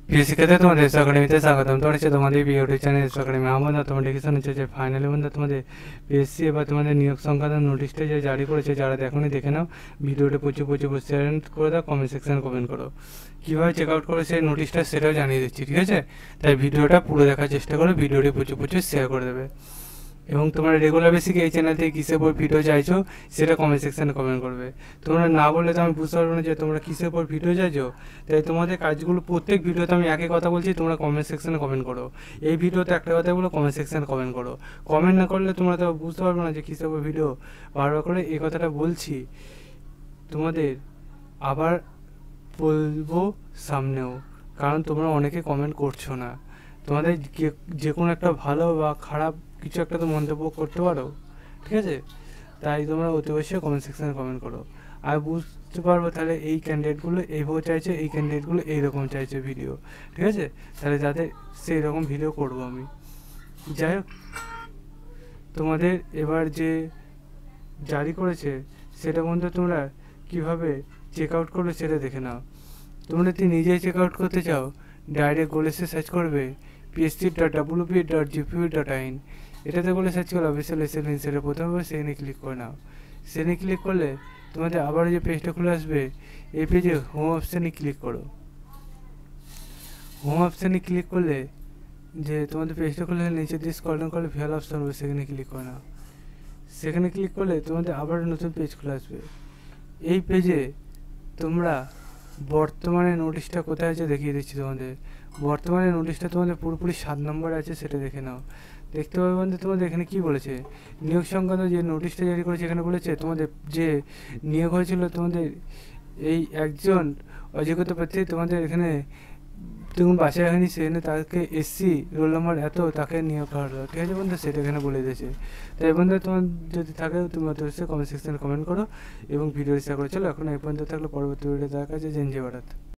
প্রিয় শিক্ষার্থী, তোমাদের এস একাডেমিতে স্বাগতম। তোমরা হচ্ছে তোমাদের ইউটিউব চ্যানেল এস একাডেমি। আমার নোটিফিকেশন হচ্ছে যে ফাইনালি বন্ধু তোমাদের পিএসসি এবার তোমাদের নিয়োগ সংক্রান্ত নোটিশটা যে জারি করেছে, যারা দেখোনি দেখে নাও। ভিডিওটা প্রচুর শেয়ার করে দাও, কমেন্ট সেকশনে কমেন্ট করো। কীভাবে চেক আউট করে সেই নোটিশটা সেটাও জানিয়ে দিচ্ছি, ঠিক আছে? তাই ভিডিওটা পুরো দেখার চেষ্টা করো, ভিডিওটি প্রচুর শেয়ার করে দেবে। এবং তোমরা রেগুলার বেসিকে এই চ্যানেল থেকে কিসের উপর ভিডিও চাইছো সেটা কমেন্ট সেকশানে কমেন্ট করবে। তোমরা না বললে তো আমি বুঝতে পারবো না যে তোমরা কিসের উপর ভিডিও চাইছো। তাই তোমাদের কাজগুলো প্রত্যেক ভিডিওতে আমি একই কথা বলছি, তোমরা কমেন্ট সেকশানে কমেন্ট করো। এই ভিডিওতে একটা কথা বলো, কমেন্ট সেকশানে কমেন্ট করো। কমেন্ট না করলে তোমরা তো বুঝতে পারবে না যে কিসের উপর ভিডিও। বারবার করে এই কথাটা বলছি তোমাদের, আবার বলবো সামনেও, কারণ তোমরা অনেকে কমেন্ট করছো না। তোমাদের যে কোনো একটা ভালো বা খারাপ কিছু একটা তো মন্তব্য করতে পারো, ঠিক আছে? তাই তোমরা অতি অবশ্যই কমেন্ট সেকশানে কমেন্ট করো। আর বুঝতে পারবো তাহলে এই ক্যান্ডিডেটগুলো এইভাবে চাইছে, এই ক্যান্ডিডেটগুলো এইরকম চাইছে ভিডিও, ঠিক আছে? তাহলে যাতে সেই রকম ভিডিও করবো আমি। যাই হোক, তোমাদের এবার যে জারি করেছে সেটা বন্ধু তোমরা কীভাবে চেক আউট করবে সেটা দেখে নাও। তোমরা যদি নিজেই চেক আউট করতে চাও, ডাইরেক্ট গোলেসে সার্চ করবে psc.wp.gpu.in। এটাতে বলে সার্চ করো অফিসিয়াল এসএল সেটা প্রথমে সেখানে ক্লিক করে নাও। সেখানে ক্লিক করলে তোমাদের আবার যে পেজটা খুলে আসবে, এই পেজে হোম অপশানে ক্লিক করো। হোম অপশানে ক্লিক করলে যে তোমাদের পেজটা খুলে নিচে দিয়ে স্ক্রল ডাউন করলে ভিউয়াল অপশান হবে, সেখানে ক্লিক করে নাও। সেখানে ক্লিক করলে তোমাদের আবার নতুন পেজ খুলে আসবে। এই পেজে তোমরা বর্তমানে নোটিশটা কোথায় আছে দেখিয়ে দিচ্ছি তোমাদের। বর্তমানে নোটিশটা তোমাদের পুরোপুরি 7 নম্বরে আছে, সেটা দেখে নাও। দেখতে পাবে বন্ধু তোমাদের এখানে কী বলেছে, নিয়োগ সংক্রান্ত যে নোটিশটা জারি করেছে এখানে বলেছে তোমাদের যে নিয়োগ হয়েছিল তোমাদের এই একজন অযোগ্যতা প্রার্থী, তোমাদের এখানে তুমি বাসায় হয়নি, সেখানে তাকে এসসি রোল নম্বর এত তাকে নিয়োগ করা হলো, ঠিক আছে বন্ধু? সেটা এখানে বলে দিয়েছে। তাই বন্ধু তোমার যদি থাকে তুমি অবশ্যই কমেন্ট সেকশনে কমেন্ট করো এবং ভিডিও শেয়ার করে চলো। এখন এই পর্যন্ত থাকলে পরবর্তী ভিডিও দেখা যাচ্ছে। জেন জে ভারত।